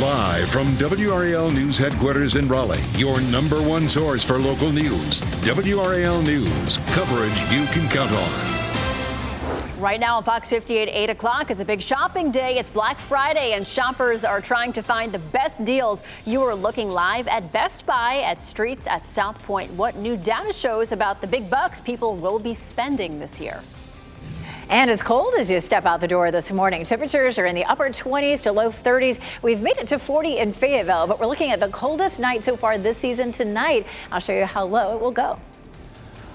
Live from WRAL News Headquarters in Raleigh, your number one source for local news. WRAL News, coverage you can count on. Right now on Fox 58, 8 o'clock, it's a big shopping day. It's Black Friday, and shoppers are trying to find the best deals. You are looking live at Best Buy at Streets at South Point. What new data shows about the big bucks people will be spending this year? And it's cold as you step out the door this morning. Temperatures are in the upper 20s to low 30s. We've made it to 40 in Fayetteville, but we're looking at the coldest night so far this season tonight. I'll show you how low it will go.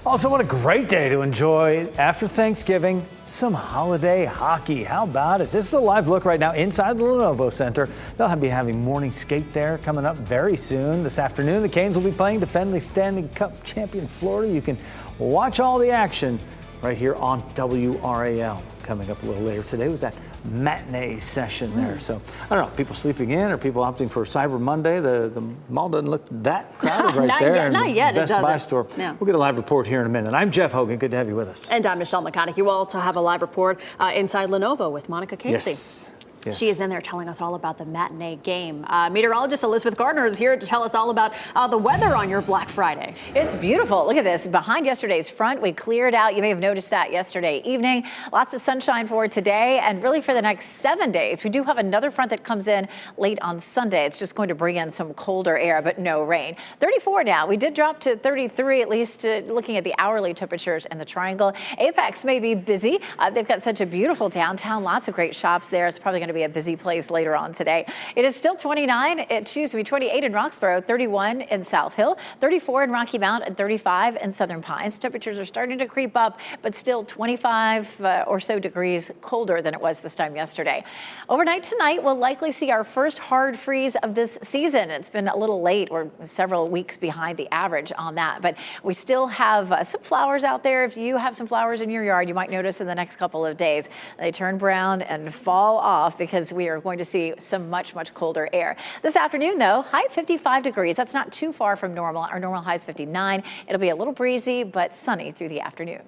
Also, what a great day to enjoy after Thanksgiving, some holiday hockey. How about it? This is a live look right now inside the Lenovo Center. They'll be having morning skate there coming up very soon. This afternoon, the Canes will be playing defending Stanley Cup champion Florida. You can watch all the action right here on WRAL coming up a little later today with that matinee session there. So I don't know, people sleeping in or people opting for Cyber Monday. The mall doesn't look that crowded right there. Not yet. Best Buy store. Yeah. We'll get a live report here in a minute. I'm Jeff Hogan. Good to have you with us. And I'm Michelle McConaughey. You will also have a live report inside Lenovo with Monica Casey. Yes. She is in there telling us all about the matinee game. Meteorologist Elizabeth Gardner is here to tell us all about the weather on your Black Friday. It's beautiful. Look at this. Behind yesterday's front, we cleared out. You may have noticed that yesterday evening. Lots of sunshine for today and really for the next 7 days. We do have another front that comes in late on Sunday. It's just going to bring in some colder air, but no rain. 34 now. We did drop to 33, at least looking at the hourly temperatures in the triangle. Apex may be busy. They've got such a beautiful downtown. Lots of great shops there. It's probably going to be a busy place later on today. It is still 28 in Roxborough, 31 in South Hill, 34 in Rocky Mount, and 35 in Southern Pines. Temperatures are starting to creep up, but still 25 or so degrees colder than it was this time yesterday. Overnight tonight, we'll likely see our first hard freeze of this season. It's been a little late. We're several weeks behind the average on that, but we still have some flowers out there. If you have some flowers in your yard, you might notice in the next couple of days, they turn brown and fall off because we are going to see some much colder air. This afternoon, though, high 55 degrees. That's not too far from normal. Our normal high is 59. It'll be a little breezy, but sunny through the afternoon.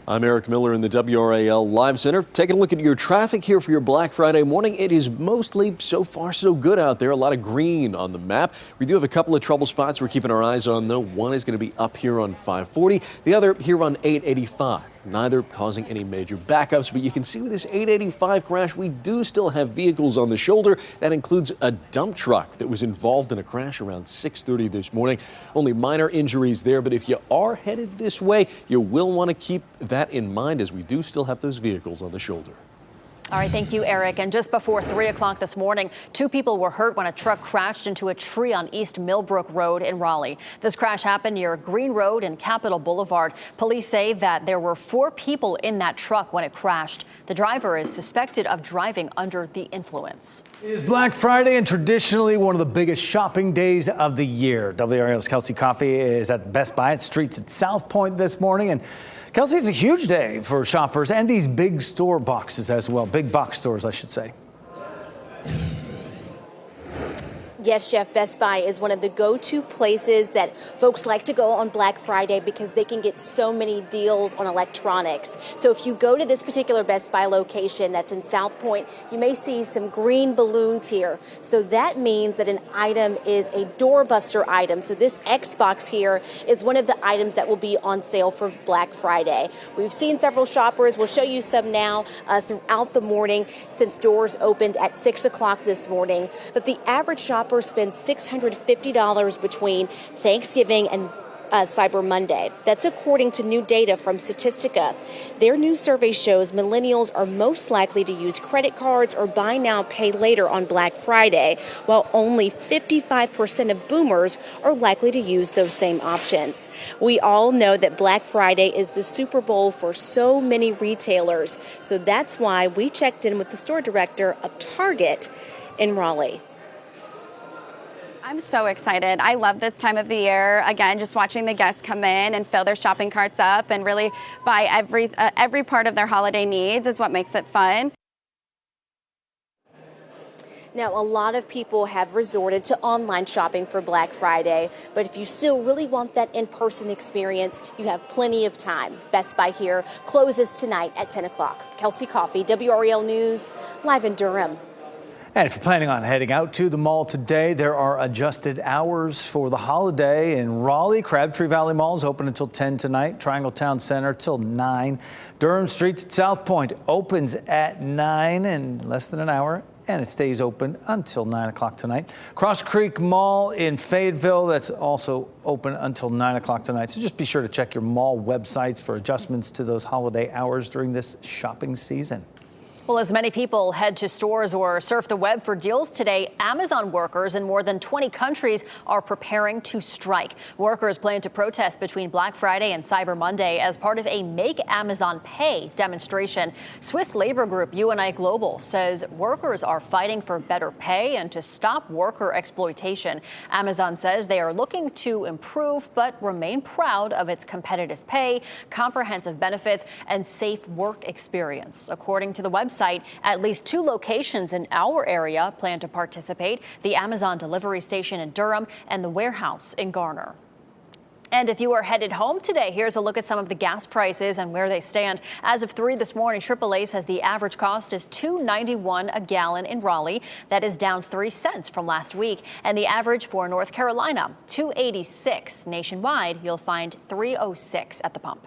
I'm Eric Miller in the WRAL Live Center. Taking a look at your traffic here for your Black Friday morning. It is mostly so far so good out there. A lot of green on the map. We do have a couple of trouble spots we're keeping our eyes on, though. One is going to be up here on 540, the other here on 885. Neither causing any major backups, but you can see with this 885 crash, we do still have vehicles on the shoulder. That includes a dump truck that was involved in a crash around 6:30 this morning. Only minor injuries there, but if you are headed this way, you will want to keep that in mind as we do still have those vehicles on the shoulder. All right, thank you, Eric. And just before 3 o'clock this morning, 2 people were hurt when a truck crashed into a tree on East Millbrook Road in Raleigh. This crash happened near Green Road and Capitol Boulevard. Police say that there were 4 people in that truck when it crashed. The driver is suspected of driving under the influence. It is Black Friday and traditionally one of the biggest shopping days of the year. WRAL's Kelsey Coffey is at Best Buy at Streets at South Point this morning. And Kelsey, it's a huge day for shoppers and these big store boxes as well. Big box stores, I should say. Yes, Jeff, Best Buy is one of the go-to places that folks like to go on Black Friday because they can get so many deals on electronics. So if you go to this particular Best Buy location that's in South Point, you may see some green balloons here. So that means that an item is a doorbuster item. So this Xbox here is one of the items that will be on sale for Black Friday. We've seen several shoppers. We'll show you some now throughout the morning since doors opened at 6 o'clock this morning. But the average shopper spends $650 between Thanksgiving and Cyber Monday. That's according to new data from Statistica. Their new survey shows millennials are most likely to use credit cards or buy now, pay later on Black Friday, while only 55% of boomers are likely to use those same options. We all know that Black Friday is the Super Bowl for so many retailers. So that's why we checked in with the store director of Target in Raleigh. I'm so excited. I love this time of the year. Again, just watching the guests come in and fill their shopping carts up and really buy every part of their holiday needs is what makes it fun. Now, a lot of people have resorted to online shopping for Black Friday, but if you still really want that in-person experience, you have plenty of time. Best Buy here closes tonight at 10 o'clock. Kelsey Coffey, WRAL News, live in Durham. And if you're planning on heading out to the mall today, there are adjusted hours for the holiday in Raleigh. Crabtree Valley Mall is open until 10 tonight. Triangle Town Center till 9. Durham Streets at South Point opens at 9 in less than an hour, and it stays open until 9 o'clock tonight. Cross Creek Mall in Fayetteville, that's also open until 9 o'clock tonight. So just be sure to check your mall websites for adjustments to those holiday hours during this shopping season. Well, as many people head to stores or surf the web for deals today, Amazon workers in more than 20 countries are preparing to strike. Workers plan to protest between Black Friday and Cyber Monday as part of a Make Amazon Pay demonstration. Swiss labor group UNI Global says workers are fighting for better pay and to stop worker exploitation. Amazon says they are looking to improve but remain proud of its competitive pay, comprehensive benefits, and safe work experience. According to the website, at least 2 locations in our area plan to participate: the Amazon delivery station in Durham and the warehouse in Garner. And if you are headed home today, here's a look at some of the gas prices and where they stand. As of 3 this morning, AAA says the average cost is $2.91 a gallon in Raleigh. That is down 3 cents from last week. And the average for North Carolina, $2.86. Nationwide, you'll find $3.06 at the pump.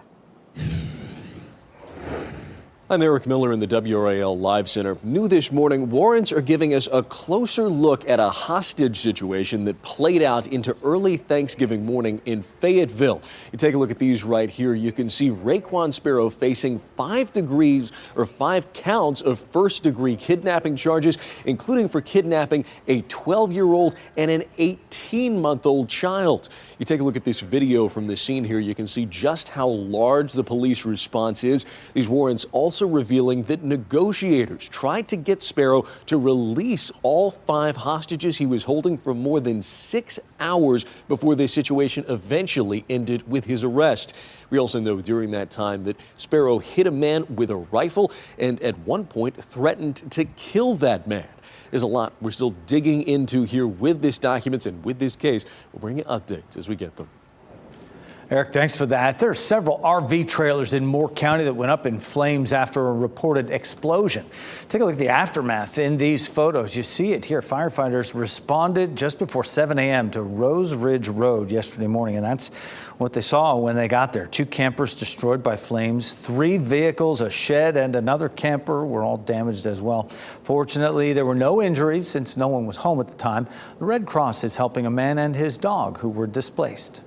I'm Eric Miller in the WRAL Live Center. New this morning, warrants are giving us a closer look at a hostage situation that played out into early Thanksgiving morning in Fayetteville. You take a look at these right here. You can see Raekwon Sparrow facing 5 counts of first-degree kidnapping charges, including for kidnapping a 12-year-old and an 18-month-old child. You take a look at this video from the scene here. You can see just how large the police response is. These warrants also revealing that negotiators tried to get Sparrow to release all 5 hostages he was holding for more than 6 hours before the situation eventually ended with his arrest. We also know during that time that Sparrow hit a man with a rifle and at one point threatened to kill that man. There's a lot we're still digging into here with this documents and with this case. We'll bring you updates as we get them. Eric, thanks for that. There are several RV trailers in Moore County that went up in flames after a reported explosion. Take a look at the aftermath in these photos. You see it here. Firefighters responded just before 7 a.m. to Rose Ridge Road yesterday morning, and that's what they saw when they got there. 2 campers destroyed by flames, 3 vehicles, a shed, and another camper were all damaged as well. Fortunately, there were no injuries since no one was home at the time. The Red Cross is helping a man and his dog who were displaced.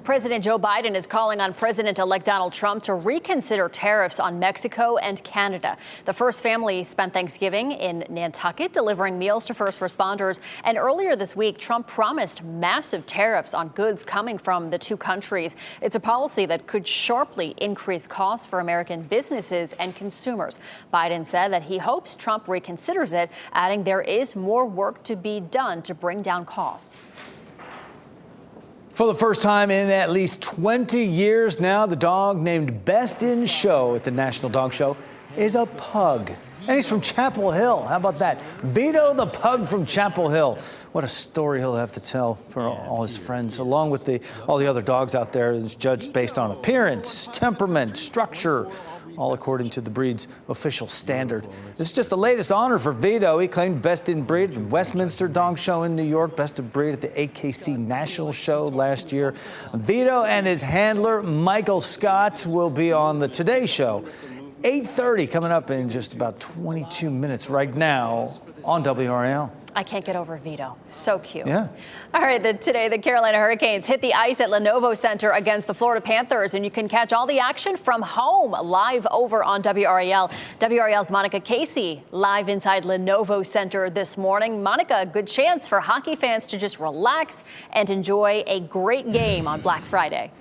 President Joe Biden is calling on President-elect Donald Trump to reconsider tariffs on Mexico and Canada. The first family spent Thanksgiving in Nantucket delivering meals to first responders. And earlier this week, Trump promised massive tariffs on goods coming from the 2 countries. It's a policy that could sharply increase costs for American businesses and consumers. Biden said that he hopes Trump reconsiders it, adding there is more work to be done to bring down costs. For the first time in at least 20 years now, the dog named Best in Show at the National Dog Show is a pug. And he's from Chapel Hill. How about that? Vito the pug from Chapel Hill. What a story he'll have to tell for all his friends, along with all the other dogs out there. It's judged based on appearance, temperament, structure, all according to the breed's official standard. This is just the latest honor for Vito. He claimed Best in Breed at the Westminster Dog Show in New York, Best of Breed at the AKC National Show last year. Vito and his handler, Michael Scott, will be on the Today Show. 8:30 coming up in just about 22 minutes right now on WRAL. I can't get over Vito. So cute. Yeah. All right, today the Carolina Hurricanes hit the ice at Lenovo Center against the Florida Panthers, and you can catch all the action from home live over on WRAL. WRAL's Monica Casey live inside Lenovo Center this morning. Monica, a good chance for hockey fans to just relax and enjoy a great game on Black Friday.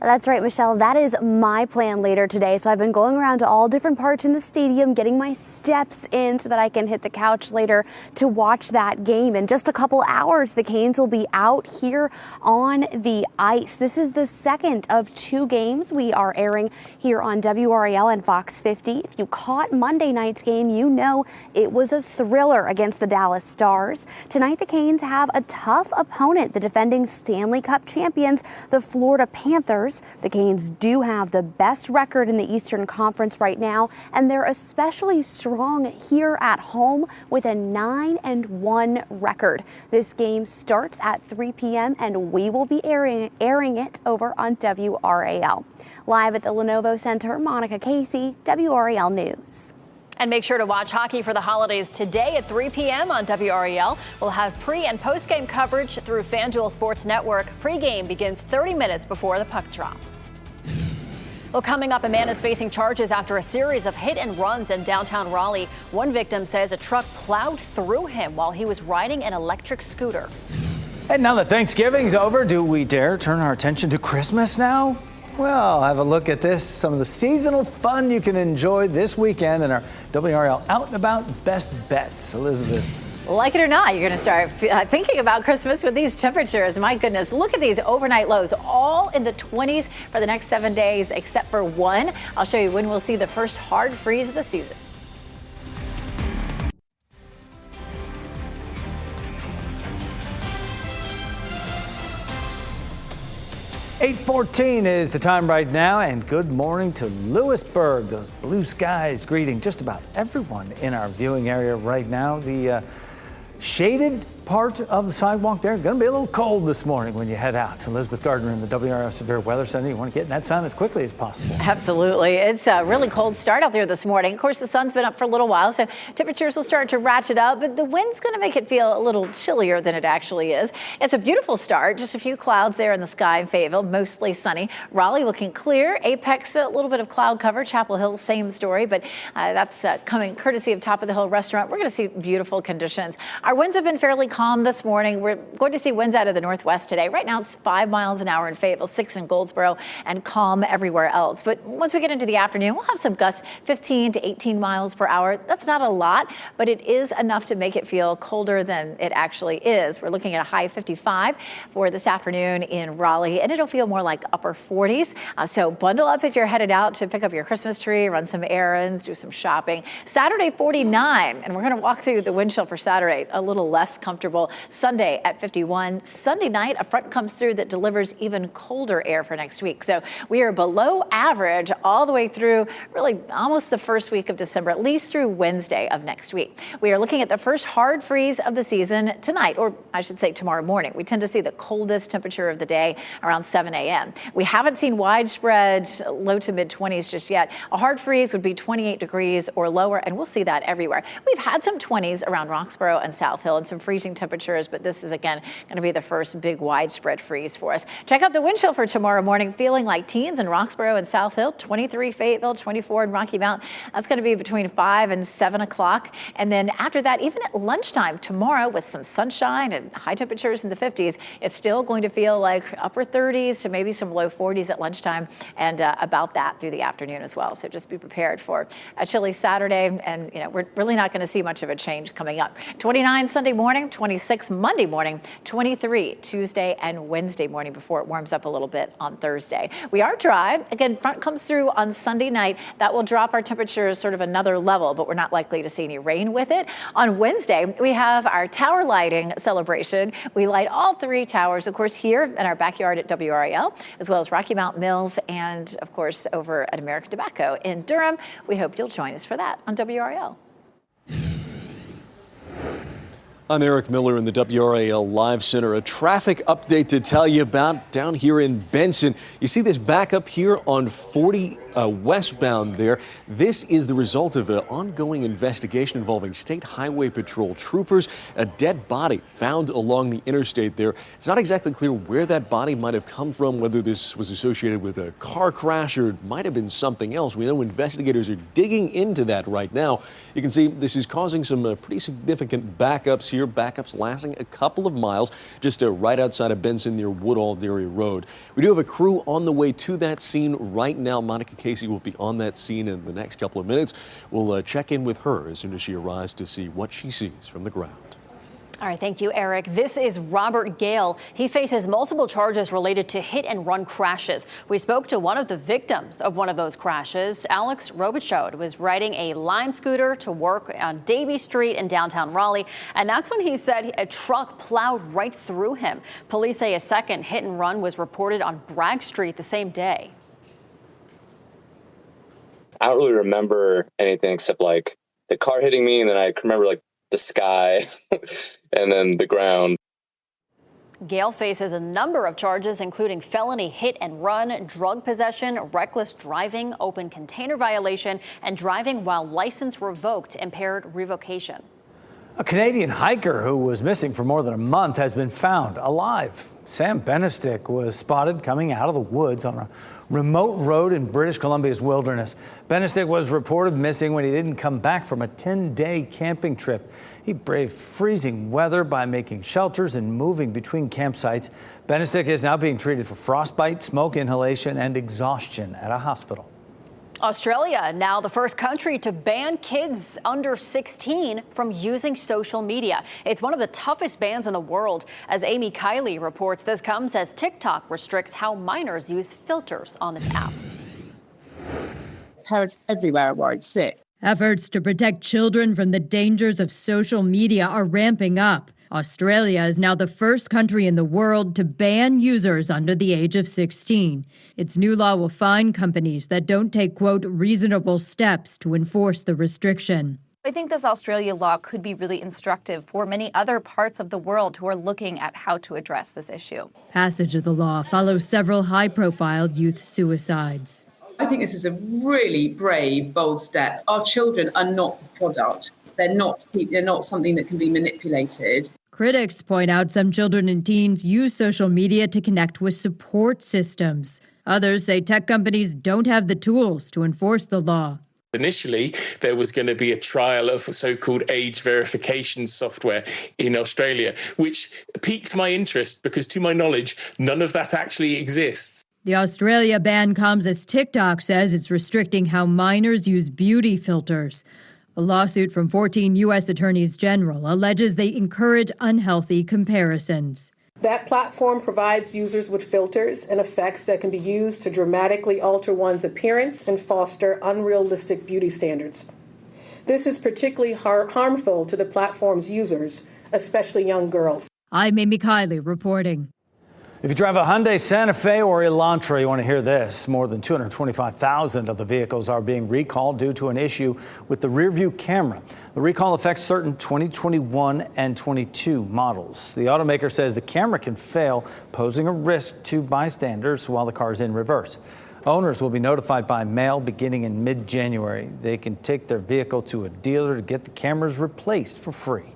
That's right, Michelle. That is my plan later today. So I've been going around to all different parts in the stadium, getting my steps in so that I can hit the couch later to watch that game. In just a couple hours, the Canes will be out here on the ice. This is the second of 2 games we are airing here on WRAL and Fox 50. If you caught Monday night's game, you know it was a thriller against the Dallas Stars. Tonight, the Canes have a tough opponent, the defending Stanley Cup champions, the Florida Panthers. The Canes do have the best record in the Eastern Conference right now, and they're especially strong here at home with a 9-1 record. This game starts at 3 p.m. and we will be airing it over on WRAL. Live at the Lenovo Center, Monica Casey, WRAL News. And make sure to watch hockey for the holidays today at 3 p.m. on WRAL. We'll have pre- and post-game coverage through FanDuel Sports Network. Pre-game begins 30 minutes before the puck drops. Well, coming up, a man is facing charges after a series of hit and runs in downtown Raleigh. One victim says a truck plowed through him while he was riding an electric scooter. And now that Thanksgiving's over, do we dare turn our attention to Christmas now? Well, have a look at this. Some of the seasonal fun you can enjoy this weekend in our WRL Out and About Best Bets. Elizabeth. Like it or not, you're going to start thinking about Christmas with these temperatures. My goodness, look at these overnight lows, all in the 20s for the next 7 days, except for one. I'll show you when we'll see the first hard freeze of the season. 8:14 is the time right now, and good morning to Lewisburg. Those blue skies greeting just about everyone in our viewing area right now. The shaded part of the sidewalk there going to be a little cold this morning when you head out. So Elizabeth Gardner in the WRL Severe Weather Center. You want to get in that sun as quickly as possible. Absolutely. It's a really cold start out there this morning. Of course, the sun's been up for a little while, so temperatures will start to ratchet up, but the wind's going to make it feel a little chillier than it actually is. It's a beautiful start. Just a few clouds there in the sky in Fayetteville, mostly sunny. Raleigh looking clear. Apex, a little bit of cloud cover. Chapel Hill, same story, but that's coming courtesy of Top of the Hill Restaurant. We're going to see beautiful conditions. Our winds have been fairly calm this morning. We're going to see winds out of the northwest today. Right now it's 5 miles an hour in Fayetteville, 6 in Goldsboro, and calm everywhere else. But once we get into the afternoon, we'll have some gusts 15 to 18 miles per hour. That's not a lot, but it is enough to make it feel colder than it actually is. We're looking at a high 55 for this afternoon in Raleigh, and it'll feel more like upper 40s. So bundle up if you're headed out to pick up your Christmas tree, run some errands, do some shopping. Saturday 49, and we're going to walk through the wind chill for Saturday a little less comfortable. Sunday at 51. Sunday night, a front comes through that delivers even colder air for next week. So we are below average all the way through really almost the first week of December, at least through Wednesday of next week. We are looking at the first hard freeze of the season tonight, or I should say tomorrow morning. We tend to see the coldest temperature of the day around 7 a.m. We haven't seen widespread low to mid 20s just yet. A hard freeze would be 28 degrees or lower, and we'll see that everywhere. We've had some 20s around Roxborough and South Hill and some freezing temperatures, but this is again going to be the first big widespread freeze for us. Check out the wind chill for tomorrow morning, feeling like teens in Roxborough and South Hill, 23 Fayetteville, 24 in Rocky Mount. That's going to be between 5 and 7 o'clock. And then after that, even at lunchtime tomorrow with some sunshine and high temperatures in the 50s, it's still going to feel like upper 30s to maybe some low 40s at lunchtime, and about that through the afternoon as well. So just be prepared for a chilly Saturday, and we're really not going to see much of a change coming up. 29 Sunday morning, 26 Monday morning, 23 Tuesday and Wednesday morning before it warms up a little bit on Thursday. We are dry. Again, front comes through on Sunday night. That will drop our temperatures sort of another level, but we're not likely to see any rain with it. On Wednesday, we have our tower lighting celebration. We light all 3 towers, of course, here in our backyard at WRAL, as well as Rocky Mount Mills and, of course, over at American Tobacco in Durham. We hope you'll join us for that on WRAL. I'm Eric Miller in the WRAL Live Center. A traffic update to tell you about down here in Benson. You see this backup here on 40 westbound there. This is the result of an ongoing investigation involving State Highway Patrol troopers. A dead body found along the interstate there. It's not exactly clear where that body might have come from, whether this was associated with a car crash or it might have been something else. We know investigators are digging into that right now. You can see this is causing some pretty significant backups here. Backups lasting a couple of miles, just right outside of Benson near Woodall Dairy Road. We do have a crew on the way to that scene right now. Monica Casey will be on that scene in the next couple of minutes. We'll check in with her as soon as she arrives to see what she sees from the ground. All right, thank you, Eric. This is Robert Gale. He faces multiple charges related to hit-and-run crashes. We spoke to one of the victims of one of those crashes. Alex Robichaud was riding a Lime scooter to work on Davie Street in downtown Raleigh, and that's when he said a truck plowed right through him. Police say a second hit-and-run was reported on Bragg Street the same day. I don't really remember anything except like the car hitting me, and then I can remember like the sky and then the ground. Gale faces a number of charges, including felony hit and run, drug possession, reckless driving, open container violation, and driving while license revoked, impaired revocation. A Canadian hiker who was missing for more than a month has been found alive. Sam Benestick was spotted coming out of the woods on a remote road in British Columbia's wilderness. Benestick was reported missing when he didn't come back from a 10-day camping trip. He braved freezing weather by making shelters and moving between campsites. Benestick is now being treated for frostbite, smoke inhalation, and exhaustion at a hospital. Australia, now the first country to ban kids under 16 from using social media. It's one of the toughest bans in the world. As Amy Kiley reports, this comes as TikTok restricts how minors use filters on its app. Parents everywhere are worried sick. Efforts to protect children from the dangers of social media are ramping up. Australia is now the first country in the world to ban users under the age of 16. Its new law will fine companies that don't take, quote, reasonable steps to enforce the restriction. I think this Australia law could be really instructive for many other parts of the world who are looking at how to address this issue. Passage of the law follows several high-profile youth suicides. I think this is a really brave, bold step. Our children are not the product. They're not something that can be manipulated. Critics point out some children and teens use social media to connect with support systems. Others say tech companies don't have the tools to enforce the law. Initially, there was going to be a trial of so-called age verification software in Australia, which piqued my interest because, to my knowledge, none of that actually exists. The Australia ban comes as TikTok says it's restricting how minors use beauty filters. A lawsuit from 14 U.S. attorneys general alleges they encourage unhealthy comparisons. That platform provides users with filters and effects that can be used to dramatically alter one's appearance and foster unrealistic beauty standards. This is particularly harmful to the platform's users, especially young girls. I'm Amy Kiley reporting. If you drive a Hyundai Santa Fe or Elantra, you want to hear this. More than 225,000 of the vehicles are being recalled due to an issue with the rear-view camera. The recall affects certain 2021 and 22 models. The automaker says the camera can fail, posing a risk to bystanders while the car is in reverse. Owners will be notified by mail beginning in mid-January. They can take their vehicle to a dealer to get the cameras replaced for free.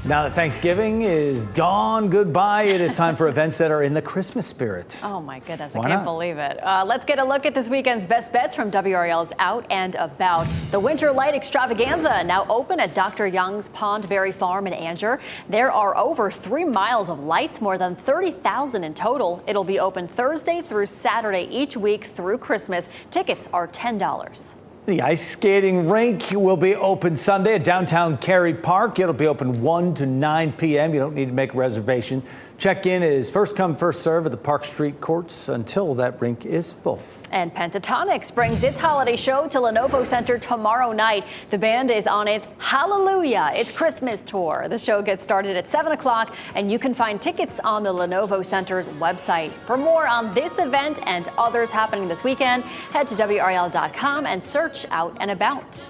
Now that Thanksgiving is gone goodbye, it is time for events that are in the Christmas spirit. Oh my goodness, I can't believe it. Let's get a look at this weekend's best bets from WRAL's Out and About. The Winter Light Extravaganza now open at Dr. Young's Pondberry Farm in Anger. There are over 3 miles of lights, more than 30,000 in total. It'll be open Thursday through Saturday each week through Christmas. Tickets are $10. The ice skating rink will be open Sunday at downtown Cary Park. It'll be open 1 to 9 p.m. You don't need to make a reservation. Check-in is first come, first serve at the Park Street courts until that rink is full. And Pentatonics brings its holiday show to Lenovo Center tomorrow night. The band is on its Hallelujah, It's Christmas tour. The show gets started at 7 o'clock, and you can find tickets on the Lenovo Center's website. For more on this event and others happening this weekend, head to WRAL.com and search Out and About.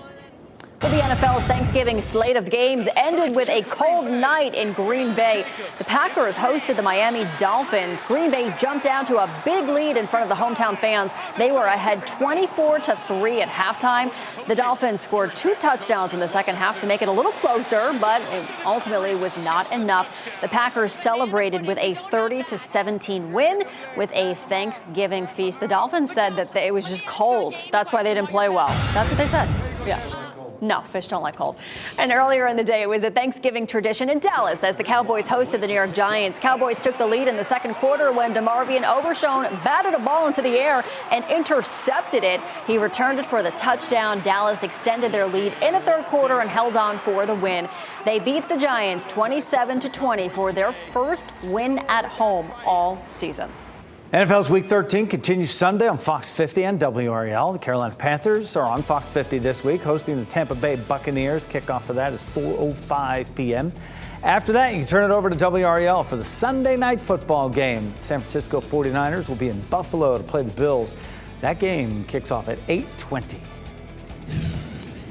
Well, the NFL's Thanksgiving slate of games ended with a cold night in Green Bay. The Packers hosted the Miami Dolphins. Green Bay jumped out to a big lead in front of the hometown fans. They were ahead 24-3 at halftime. The Dolphins scored 2 touchdowns in the second half to make it a little closer, but it ultimately was not enough. The Packers celebrated with a 30-17 win with a Thanksgiving feast. The Dolphins said that it was just cold. That's why they didn't play well. That's what they said. Yeah. No, fish don't like cold. And earlier in the day, it was a Thanksgiving tradition in Dallas as the Cowboys hosted the New York Giants. Cowboys took the lead in the second quarter when DeMarvion Overshown batted a ball into the air and intercepted it. He returned it for the touchdown. Dallas extended their lead in the third quarter and held on for the win. They beat the Giants 27-20 for their first win at home all season. NFL's Week 13 continues Sunday on Fox 50 and WRAL. The Carolina Panthers are on Fox 50 this week, hosting the Tampa Bay Buccaneers. Kickoff for that is 4:05 p.m. After that, you can turn it over to WRAL for the Sunday night football game. San Francisco 49ers will be in Buffalo to play the Bills. That game kicks off at 8:20.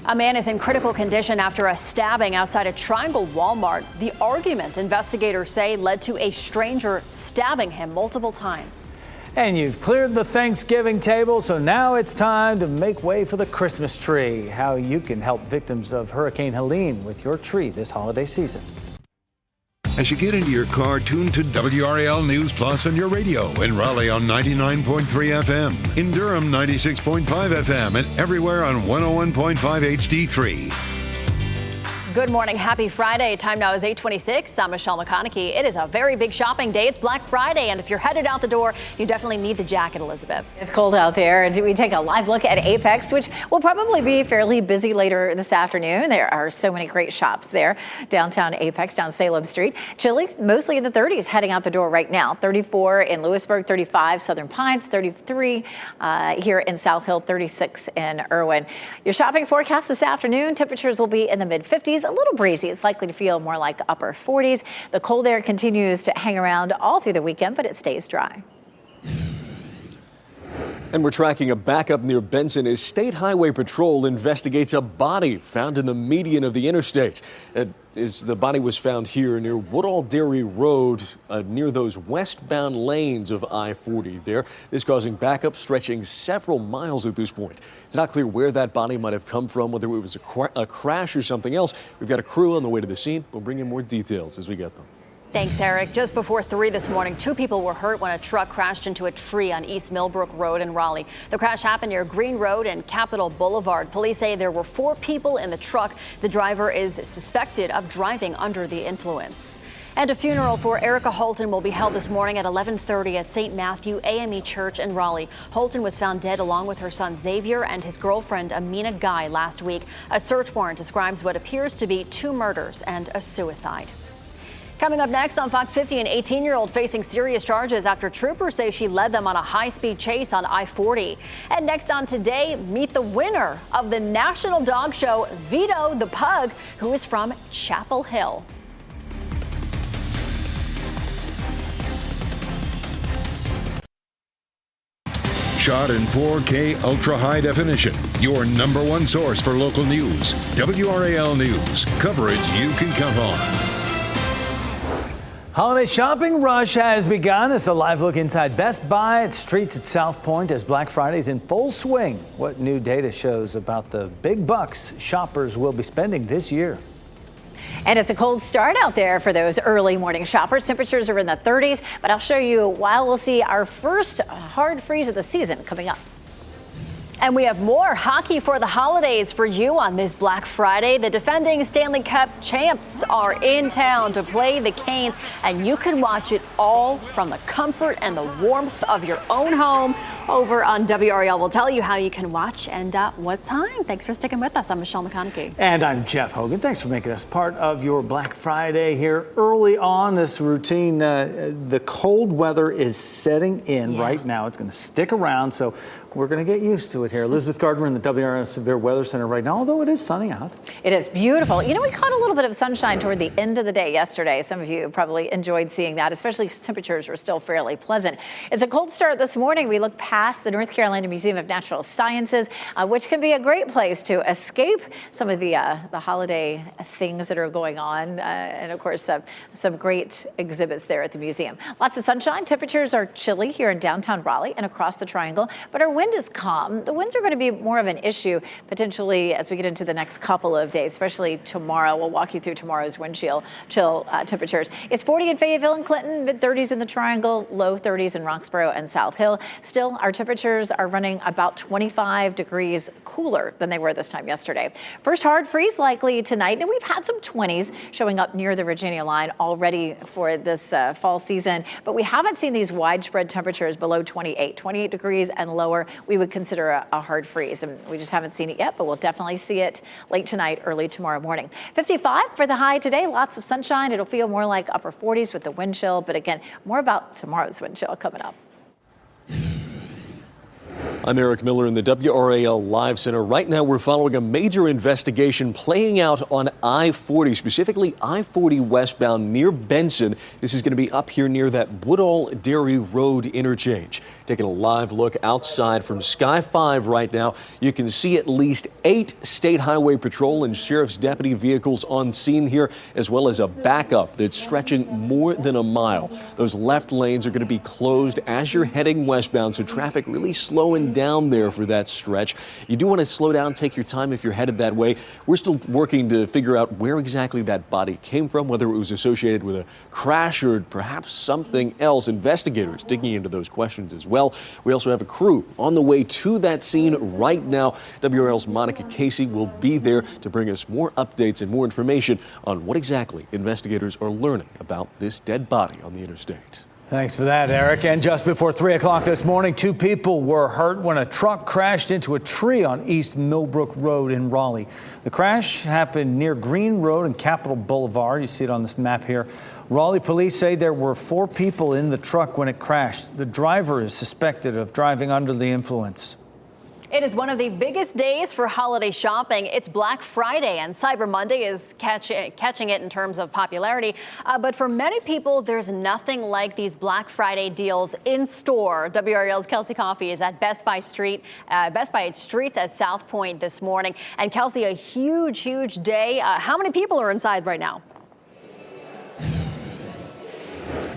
A man is in critical condition after a stabbing outside a Triangle Walmart. The argument, investigators say, led to a stranger stabbing him multiple times. And you've cleared the Thanksgiving table, so now it's time to make way for the Christmas tree. How you can help victims of Hurricane Helene with your tree this holiday season. As you get into your car, tune to WRAL News Plus on your radio. In Raleigh on 99.3 FM. In Durham, 96.5 FM. And everywhere on 101.5 HD3. Good morning. Happy Friday. Time now is 8:26. I'm Michelle McConaughey. It is a very big shopping day. It's Black Friday, and if you're headed out the door, you definitely need the jacket, Elizabeth. It's cold out there. And we take a live look at Apex, which will probably be fairly busy later this afternoon. There are so many great shops there. Downtown Apex, down Salem Street. Chilly, mostly in the 30s, heading out the door right now. 34 in Lewisburg, 35 Southern Pines, 33 here in South Hill, 36 in Irwin. Your shopping forecast this afternoon, temperatures will be in the mid-50s. A little breezy. It's likely to feel more like upper 40s. The cold air continues to hang around all through the weekend, but it stays dry. And we're tracking a backup near Benson as State Highway Patrol investigates a body found in the median of the interstate. The body was found here near Woodall Dairy Road, near those westbound lanes of I-40 there. This causing backup stretching several miles at this point. It's not clear where that body might have come from, whether it was a crash or something else. We've got a crew on the way to the scene. We'll bring in more details as we get them. Thanks, Eric. Just before 3 this morning, 2 people were hurt when a truck crashed into a tree on East Millbrook Road in Raleigh. The crash happened near Green Road and Capitol Boulevard. Police say there were 4 people in the truck. The driver is suspected of driving under the influence. And a funeral for Erica Holton will be held this morning at 11:30 at St. Matthew AME Church in Raleigh. Holton was found dead along with her son Xavier and his girlfriend Amina Guy last week. A search warrant describes what appears to be 2 murders and a suicide. Coming up next on Fox 50, an 18-year-old facing serious charges after troopers say she led them on a high-speed chase on I-40. And next on Today, meet the winner of the National Dog Show, Vito the Pug, who is from Chapel Hill. Shot in 4K ultra high definition. Your number one source for local news. WRAL News. Coverage you can count on. Holiday shopping rush has begun. It's a live look inside Best Buy at streets at South Point as Black Friday is in full swing. What new data shows about the big bucks shoppers will be spending this year? And it's a cold start out there for those early morning shoppers. Temperatures are in the 30s, but I'll show you why we'll see our first hard freeze of the season coming up. And we have more hockey for the holidays for you on this Black Friday. The defending Stanley Cup champs are in town to play the Canes, and you can watch it all from the comfort and the warmth of your own home. Over on WRAL, we'll tell you how you can watch and what time. Thanks for sticking with us. I'm Michelle McConaughey. And I'm Jeff Hogan. Thanks for making us part of your Black Friday here early on this routine. The cold weather is setting in right now. It's going to stick around, so we're going to get used to it here. Elizabeth Gardner in the WRAL Severe Weather Center right now, although it is sunny out. It is beautiful. You know, we caught a little bit of sunshine toward the end of the day yesterday. Some of you probably enjoyed seeing that, especially because temperatures were still fairly pleasant. It's a cold start this morning. We look past past the North Carolina Museum of Natural Sciences, which can be a great place to escape some of the holiday things that are going on. And of course, some great exhibits there at the museum. Lots of sunshine. Temperatures are chilly here in downtown Raleigh and across the Triangle, but our wind is calm. The winds are going to be more of an issue potentially as we get into the next couple of days, especially tomorrow. We'll walk you through tomorrow's wind chill temperatures. It's 40 in Fayetteville and Clinton, mid-30s in the Triangle, low 30s in Roxborough and South Hill. Still, our temperatures are running about 25 degrees cooler than they were this time yesterday. First hard freeze likely tonight, and we've had some 20s showing up near the Virginia line already for this fall season, but we haven't seen these widespread temperatures below 28 degrees and lower. We would consider a hard freeze, and we just haven't seen it yet, but we'll definitely see it late tonight, early tomorrow morning. 55 for the high today, lots of sunshine. It'll feel more like upper 40s with the wind chill, but again, more about tomorrow's wind chill coming up. I'm Eric Miller in the WRAL Live Center. Right now, we're following a major investigation playing out on I-40, specifically I-40 westbound near Benson. This is going to be up here near that Woodall Dairy Road interchange. Taking a live look outside from Sky 5 right now, you can see at least 8 State Highway Patrol and Sheriff's deputy vehicles on scene here, as well as a backup that's stretching more than a mile. Those left lanes are going to be closed as you're heading westbound, so traffic really slowing down there for that stretch. You do want to slow down, take your time if you're headed that way. We're still working to figure out where exactly that body came from, whether it was associated with a crash or perhaps something else. Investigators digging into those questions as well. We also have a crew on the way to that scene right now. WRL's Monica Casey will be there to bring us more updates and more information on what exactly investigators are learning about this dead body on the interstate. Thanks for that, Eric. And just before 3 o'clock this morning, 2 people were hurt when a truck crashed into a tree on East Millbrook Road in Raleigh. The crash happened near Green Road and Capitol Boulevard. You see it on this map here. Raleigh police say there were 4 people in the truck when it crashed. The driver is suspected of driving under the influence. It is one of the biggest days for holiday shopping. It's Black Friday, and Cyber Monday is catching it in terms of popularity. But for many people, there's nothing like these Black Friday deals in store. WRAL's Kelsey Coffey is at Best Buy Streets at South Point this morning. And Kelsey, a huge day. How many people are inside right now?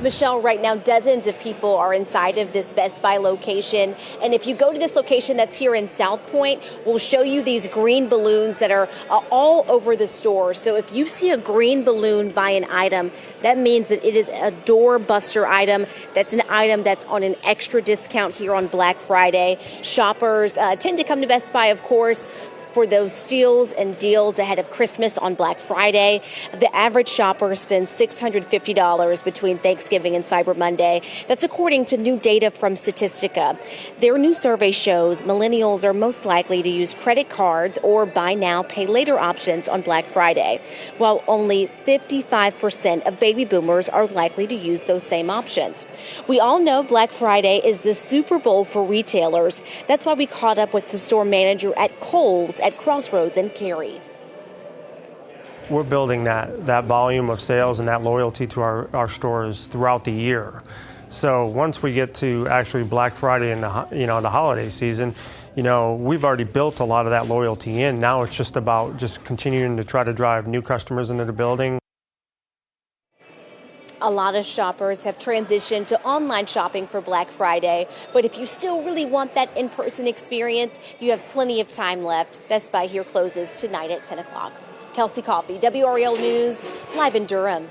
Michelle, right now, dozens of people are inside of this Best Buy location. And if you go to this location that's here in South Point, we'll show you these green balloons that are all over the store. So if you see a green balloon by an item, that means that it is a doorbuster item. That's an item that's on an extra discount here on Black Friday. Shoppers tend to come to Best Buy, of course, for those steals and deals ahead of Christmas on Black Friday. The average shopper spends $650 between Thanksgiving and Cyber Monday. That's according to new data from Statistica. Their new survey shows millennials are most likely to use credit cards or buy now, pay later options on Black Friday, while only 55% of baby boomers are likely to use those same options. We all know Black Friday is the Super Bowl for retailers. That's why we caught up with the store manager at Kohl's at Crossroads and Cary. We're building that volume of sales and that loyalty to our stores throughout the year. So once we get to actually Black Friday and the holiday season, we've already built a lot of that loyalty in. Now it's just about just continuing to try to drive new customers into the building. A lot of shoppers have transitioned to online shopping for Black Friday, but if you still really want that in-person experience, you have plenty of time left. Best Buy here closes tonight at 10 o'clock. Kelsey Coffey, WRAL News, live in Durham.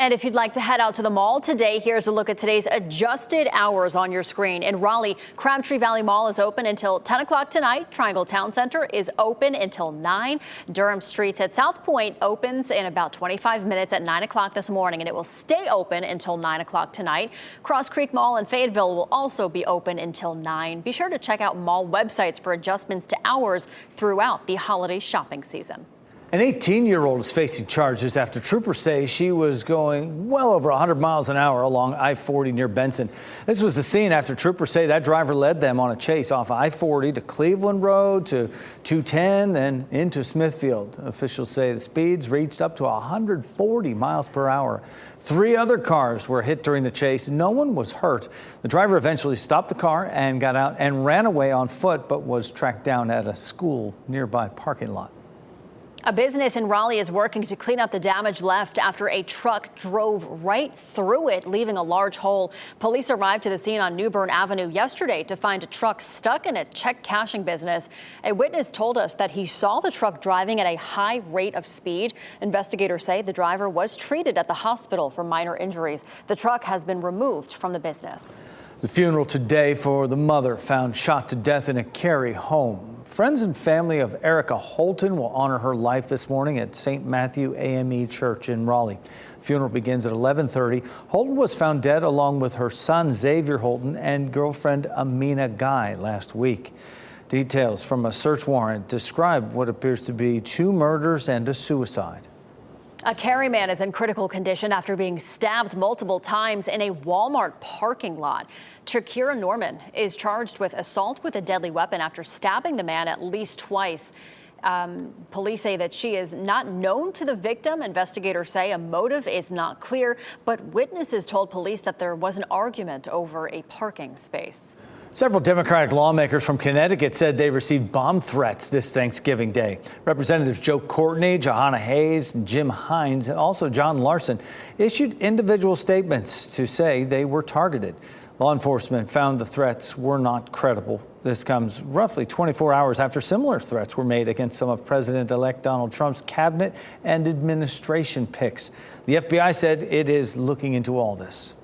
And if you'd like to head out to the mall today, here's a look at today's adjusted hours on your screen. In Raleigh, Crabtree Valley Mall is open until 10 o'clock tonight. Triangle Town Center is open until 9. Durham Streets at South Point opens in about 25 minutes at 9 o'clock this morning, and it will stay open until 9 o'clock tonight. Cross Creek Mall in Fayetteville will also be open until 9. Be sure to check out mall websites for adjustments to hours throughout the holiday shopping season. An 18-year-old is facing charges after troopers say she was going well over 100 miles an hour along I-40 near Benson. This was the scene after troopers say that driver led them on a chase off I-40 to Cleveland Road to 210, then into Smithfield. Officials say the speeds reached up to 140 miles per hour. 3 other cars were hit during the chase. No one was hurt. The driver eventually stopped the car and got out and ran away on foot, but was tracked down at a school nearby parking lot. A business in Raleigh is working to clean up the damage left after a truck drove right through it, leaving a large hole. Police arrived to the scene on New Bern Avenue yesterday to find a truck stuck in a check cashing business. A witness told us that he saw the truck driving at a high rate of speed. Investigators say the driver was treated at the hospital for minor injuries. The truck has been removed from the business. The funeral today for the mother found shot to death in a Cary home. Friends and family of Erica Holton will honor her life this morning at St. Matthew AME Church in Raleigh. The funeral begins at 11:30. Holton was found dead along with her son Xavier Holton and girlfriend Amina Guy last week. Details from a search warrant describe what appears to be 2 murders and a suicide. A Cary man is in critical condition after being stabbed multiple times in a Walmart parking lot. Shakira Norman is charged with assault with a deadly weapon after stabbing the man at least twice. Police say that she is not known to the victim. Investigators say a motive is not clear, but witnesses told police that there was an argument over a parking space. Several Democratic lawmakers from Connecticut said they received bomb threats this Thanksgiving Day. Representatives Joe Courtney, Johanna Hayes, and Jim Hines, and also John Larson, issued individual statements to say they were targeted. Law enforcement found the threats were not credible. This comes roughly 24 hours after similar threats were made against some of President-elect Donald Trump's cabinet and administration picks. The FBI said it is looking into all this.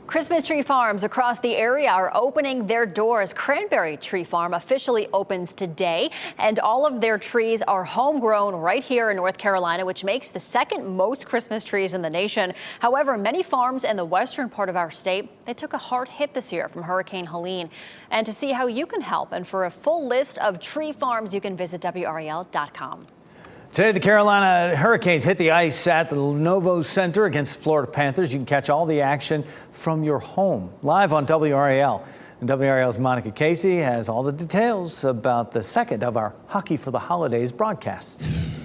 Christmas tree farms across the area are opening their doors. Cranberry Tree Farm officially opens today, and all of their trees are homegrown right here in North Carolina, which makes the second most Christmas trees in the nation. However, many farms in the western part of our state, they took a hard hit this year from Hurricane Helene. And to see how you can help and for a full list of tree farms, you can visit WRAL.com. Today, the Carolina Hurricanes hit the ice at the Lenovo Center against Florida Panthers. You can catch all the action from your home live on WRAL. And WRAL's Monica Casey has all the details about the second of our Hockey for the Holidays broadcasts.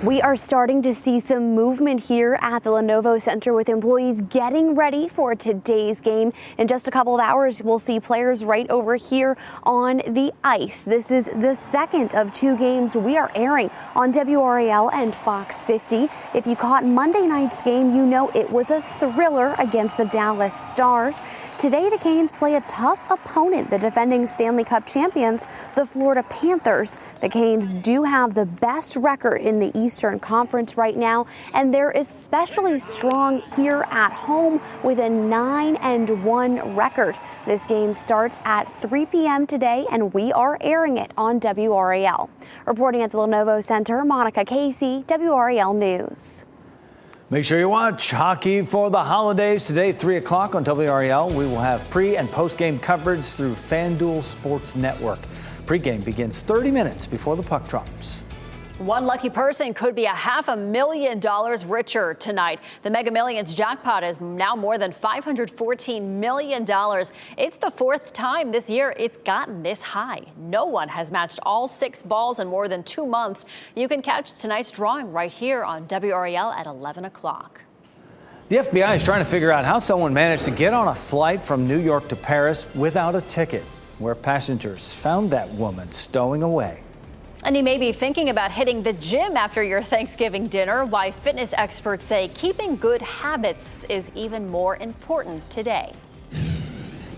We are starting to see some movement here at the Lenovo Center with employees getting ready for today's game. In just a couple of hours, we'll see players right over here on the ice. This is the second of 2 games we are airing on WRAL and Fox 50. If you caught Monday night's game, you know it was a thriller against the Dallas Stars. Today, the Canes play a tough opponent, the defending Stanley Cup champions, the Florida Panthers. The Canes do have the best record in the Eastern Conference right now, and they're especially strong here at home with a 9-1 record. This game starts at 3 p.m. today, and we are airing it on WRAL. Reporting at the Lenovo Center, Monica Casey, WRAL News. Make sure you watch Hockey for the Holidays today, 3 o'clock on WRAL. We will have pre- and post-game coverage through FanDuel Sports Network. Pre-game begins 30 minutes before the puck drops. One lucky person could be $500,000 richer tonight. The Mega Millions jackpot is now more than $514 million. It's the 4th time this year it's gotten this high. No one has matched all 6 balls in more than 2 months. You can catch tonight's drawing right here on WRAL at 11 o'clock. The FBI is trying to figure out how someone managed to get on a flight from New York to Paris without a ticket, where passengers found that woman stowing away. And you may be thinking about hitting the gym after your Thanksgiving dinner. Why fitness experts say keeping good habits is even more important today.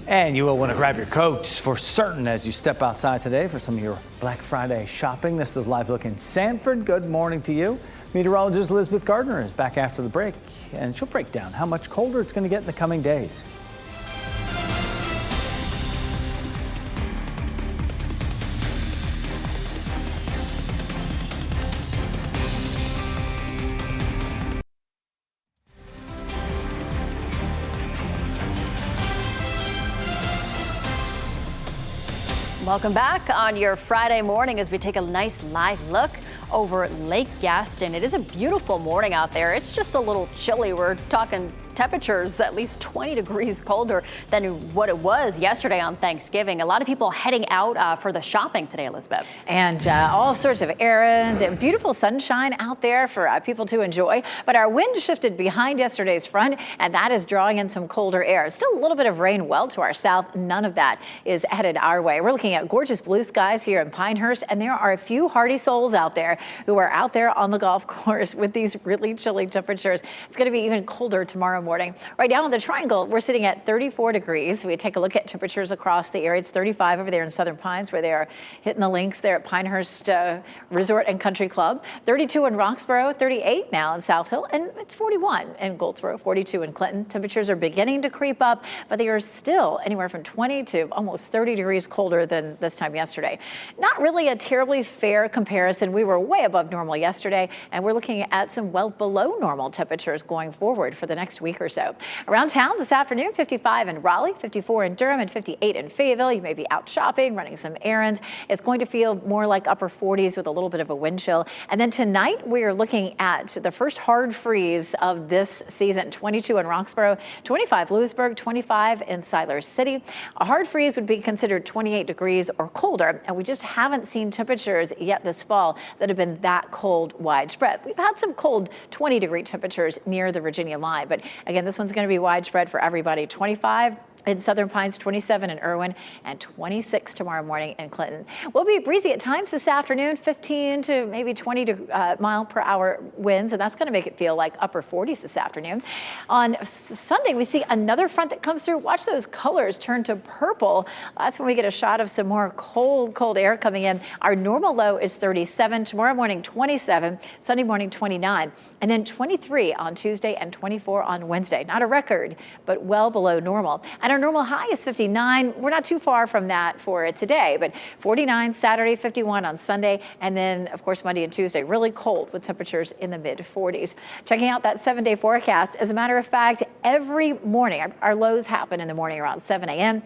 And you will want to grab your coats for certain as you step outside today for some of your Black Friday shopping. This is Live Look in Sanford. Good morning to you. Meteorologist Elizabeth Gardner is back after the break, and she'll break down how much colder it's going to get in the coming days. Welcome back on your Friday morning as we take a nice live look over Lake Gaston. It is a beautiful morning out there. It's just a little chilly. We're talking temperatures at least 20 degrees colder than what it was yesterday on Thanksgiving. A lot of people heading out for the shopping today, Elizabeth. And all sorts of errands and beautiful sunshine out there for people to enjoy. But our wind shifted behind yesterday's front, and that is drawing in some colder air. Still a little bit of rain well to our south. None of that is headed our way. We're looking at gorgeous blue skies here in Pinehurst, and there are a few hardy souls out there who are out there on the golf course with these really chilly temperatures. It's going to be even colder tomorrow morning. Right now in the Triangle, we're sitting at 34 degrees. We take a look at temperatures across the area. It's 35 over there in Southern Pines, where they are hitting the links there at Pinehurst Resort and Country Club. 32 in Roxborough, 38 now in South Hill, and it's 41 in Goldsboro, 42 in Clinton. Temperatures are beginning to creep up, but they are still anywhere from 20 to almost 30 degrees colder than this time yesterday. Not really a terribly fair comparison. We were way above normal yesterday, and we're looking at some well below normal temperatures going forward for the next week or so. Around town this afternoon, 55 in Raleigh, 54 in Durham, and 58 in Fayetteville. You may be out shopping, running some errands. It's going to feel more like upper 40s with a little bit of a wind chill. And then tonight, we are looking at the first hard freeze of this season. 22 in Roxborough, 25 Lewisburg, 25 in Siler City. A hard freeze would be considered 28 degrees or colder, and we just haven't seen temperatures yet this fall that have been that cold widespread. We've had some cold 20-degree temperatures near the Virginia line, but again, this one's going to be widespread for everybody. 25 in Southern Pines, 27 in Irwin, and 26 tomorrow morning in Clinton. We'll be breezy at times this afternoon, 15 to maybe 20 mile per hour winds, and that's going to make it feel like upper 40s this afternoon. On Sunday, we see another front that comes through. Watch those colors turn to purple. That's when we get a shot of some more cold air coming in. Our normal low is 37. Tomorrow morning, 27. Sunday morning, 29. And then 23 on Tuesday and 24 on Wednesday. Not a record, but well below normal. And our normal high is 59. We're not too far from that for today, but 49 Saturday, 51 on Sunday, and then, of course, Monday and Tuesday, really cold with temperatures in the mid-40s. Checking out that 7-day forecast, as a matter of fact, every morning, our lows happen in the morning around 7 a.m.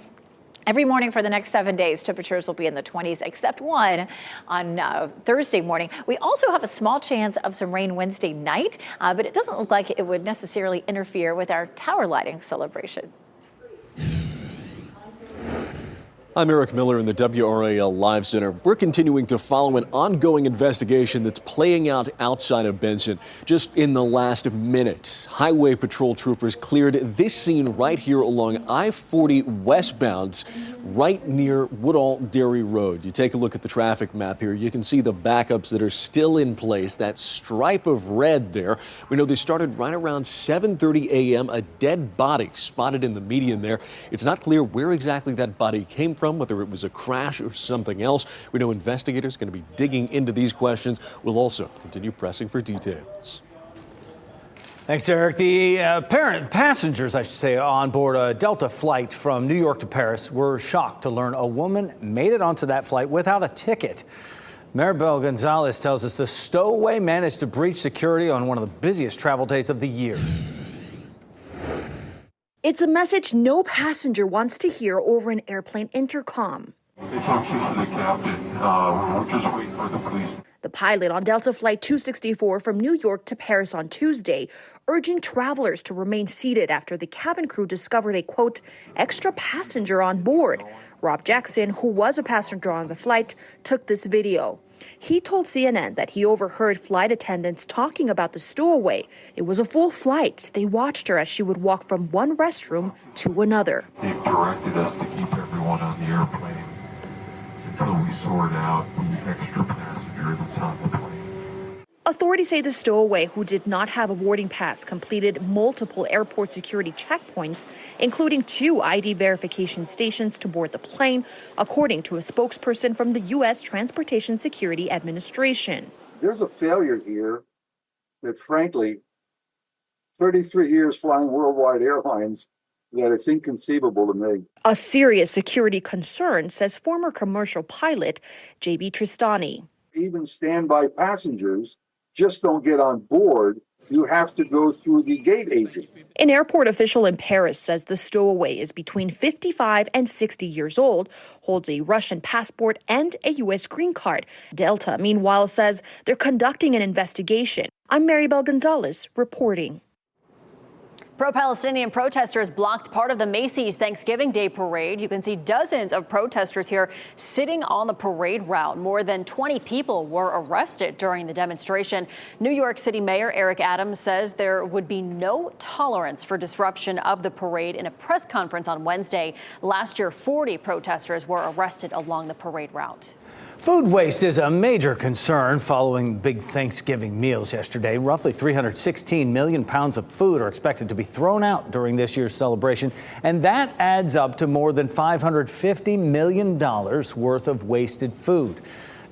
Every morning for the next 7 days, temperatures will be in the 20s, except one on Thursday morning. We also have a small chance of some rain Wednesday night, but it doesn't look like it would necessarily interfere with our tower lighting celebration. I'm Eric Miller in the WRAL Live Center. We're continuing to follow an ongoing investigation that's playing out outside of Benson. Just in the last minute, Highway Patrol troopers cleared this scene right here along I-40 westbound, right near Woodall Dairy Road. You take a look at the traffic map here. You can see the backups that are still in place. That stripe of red there. We know they started right around 7:30 a.m. A dead body spotted in the median there. It's not clear where exactly that body came from, whether it was a crash or something else. We know investigators are going to be digging into these questions. We'll also continue pressing for details. Thanks, Eric. The passengers, I should say, on board a Delta flight from New York to Paris were shocked to learn a woman made it onto that flight without a ticket. Maribel Gonzalez tells us the stowaway managed to breach security on one of the busiest travel days of the year. It's a message no passenger wants to hear over an airplane intercom. The pilot on Delta Flight 264 from New York to Paris on Tuesday, urging travelers to remain seated after the cabin crew discovered a, quote, extra passenger on board. Rob Jackson, who was a passenger on the flight, took this video. He told CNN that he overheard flight attendants talking about the stowaway. It was a full flight. They watched her as she would walk from one restroom to another. They've directed us to keep everyone on the airplane until we sort out the extra passenger that's on the plane. Authorities say the stowaway, who did not have a boarding pass, completed multiple airport security checkpoints, including 2 ID verification stations to board the plane, according to a spokesperson from the U.S. Transportation Security Administration. There's a failure here that, frankly, 33 years flying worldwide airlines, that it's inconceivable to me. A serious security concern, says former commercial pilot J.B. Tristani. Even standby passengers just don't get on board you have to go through the gate agent. An airport official in Paris says the stowaway is between 55 and 60 years old, holds a Russian passport and a U.S. green card. Delta, meanwhile, says they're conducting an investigation. I'm Maribel Gonzalez reporting. Pro-Palestinian protesters blocked part of the Macy's Thanksgiving Day parade. You can see dozens of protesters here sitting on the parade route. More than 20 people were arrested during the demonstration. New York City Mayor Eric Adams says there would be no tolerance for disruption of the parade in a press conference on Wednesday. Last year, 40 protesters were arrested along the parade route. Food waste is a major concern following big Thanksgiving meals yesterday. Roughly 316 million pounds of food are expected to be thrown out during this year's celebration, and that adds up to more than $550 million worth of wasted food.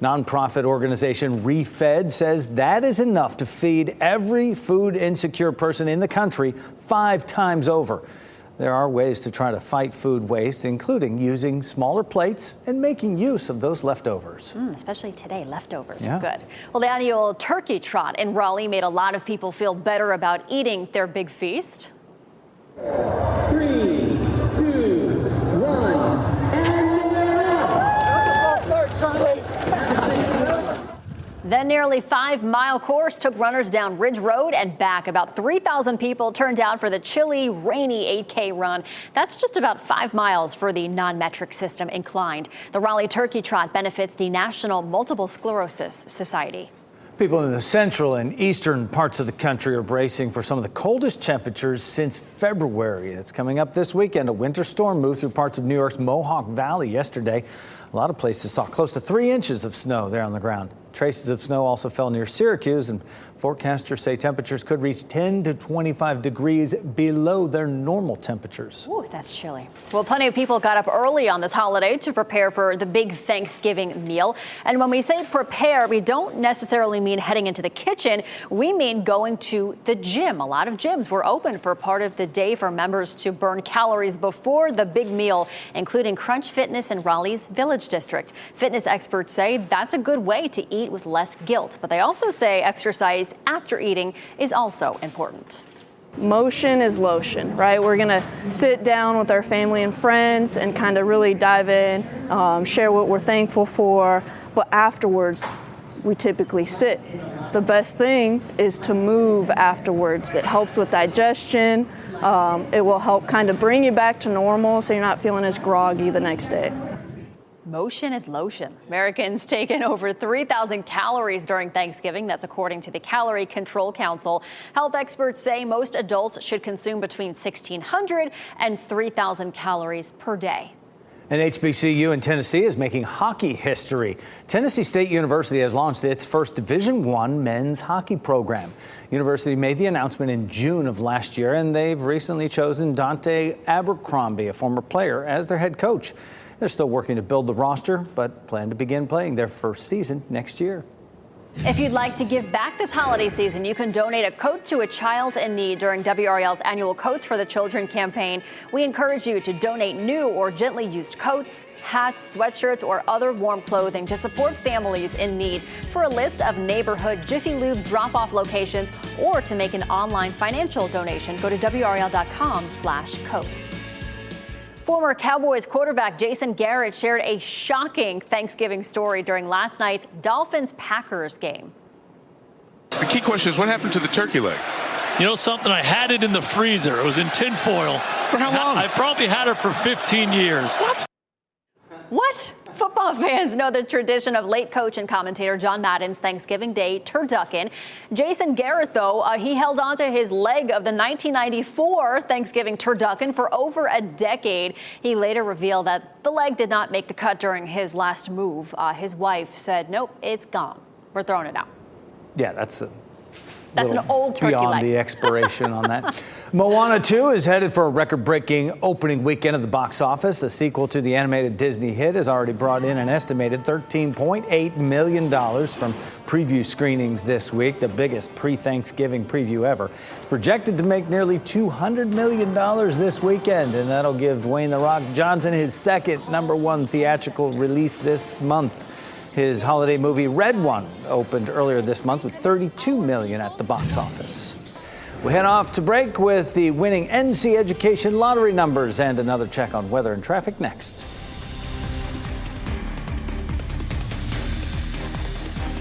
Nonprofit organization ReFed says that is enough to feed every food insecure person in the country 5 times over. There are ways to try to fight food waste, including using smaller plates and making use of those leftovers. Especially today, leftovers Yeah. are good. Well, the annual turkey trot in Raleigh made a lot of people feel better about eating their big feast. 3, 2, 1, and The nearly 5-mile course took runners down Ridge Road and back. About 3,000 people turned out for the chilly, rainy 8K run. That's just about 5 miles for the non-metric system inclined. The Raleigh Turkey Trot benefits the National Multiple Sclerosis Society. People in the central and eastern parts of the country are bracing for some of the coldest temperatures since February. It's coming up this weekend. A winter storm moved through parts of New York's Mohawk Valley yesterday. A lot of places saw close to 3 inches of snow there on the ground. Traces of snow also fell near Syracuse, and forecasters say temperatures could reach 10 to 25 degrees below their normal temperatures. Ooh, that's chilly. Well, plenty of people got up early on this holiday to prepare for the big Thanksgiving meal. And when we say prepare, we don't necessarily mean heading into the kitchen. We mean going to the gym. A lot of gyms were open for part of the day for members to burn calories before the big meal, including Crunch Fitness in Raleigh's Village District. Fitness experts say that's a good way to eat with less guilt, but they also say exercise after eating is also important. Motion is lotion, right? We're gonna sit down with our family and friends and kind of really dive in, share what we're thankful for, but afterwards we typically sit. The best thing is to move afterwards. It helps with digestion. It will help kind of bring you back to normal so you're not feeling as groggy the next day. Motion is lotion. Americans take in over 3,000 calories during Thanksgiving. That's according to the Calorie Control Council. Health experts say most adults should consume between 1,600 and 3,000 calories per day. And HBCU in Tennessee is making hockey history. Tennessee State University has launched its first Division I men's hockey program. University made the announcement in June of last year, and they've recently chosen Dante Abercrombie, a former player, as their head coach. They're still working to build the roster, but plan to begin playing their first season next year. If you'd like to give back this holiday season, you can donate a coat to a child in need during WRAL's annual Coats for the Children campaign. We encourage you to donate new or gently used coats, hats, sweatshirts, or other warm clothing to support families in need. For a list of neighborhood Jiffy Lube drop-off locations or to make an online financial donation, go to WRAL.com/coats. Former Cowboys quarterback Jason Garrett shared a shocking Thanksgiving story during last night's Dolphins-Packers game. The key question is, what happened to the turkey leg? You know something? I had it in the freezer. It was in tin foil. For how long? I probably had it for 15 years. What? Football fans know the tradition of late coach and commentator John Madden's Thanksgiving Day turducken. Jason Garrett, though, he held on to his leg of the 1994 Thanksgiving turducken for over a decade. He later revealed that the leg did not make the cut during his last move. His wife said, nope, it's gone. We're throwing it out. Yeah, that's an old turkey beyond leg. the expiration on that. Moana 2 is headed for a record-breaking opening weekend at the box office. The sequel to the animated Disney hit has already brought in an estimated $13.8 million from preview screenings this week, the biggest pre-Thanksgiving preview ever. It's projected to make nearly $200 million this weekend, and that'll give Dwayne "The Rock" Johnson his second #1 theatrical release this month. His holiday movie Red One opened earlier this month with $32 million at the box office. We head off to break with the winning NC Education lottery numbers and another check on weather and traffic next.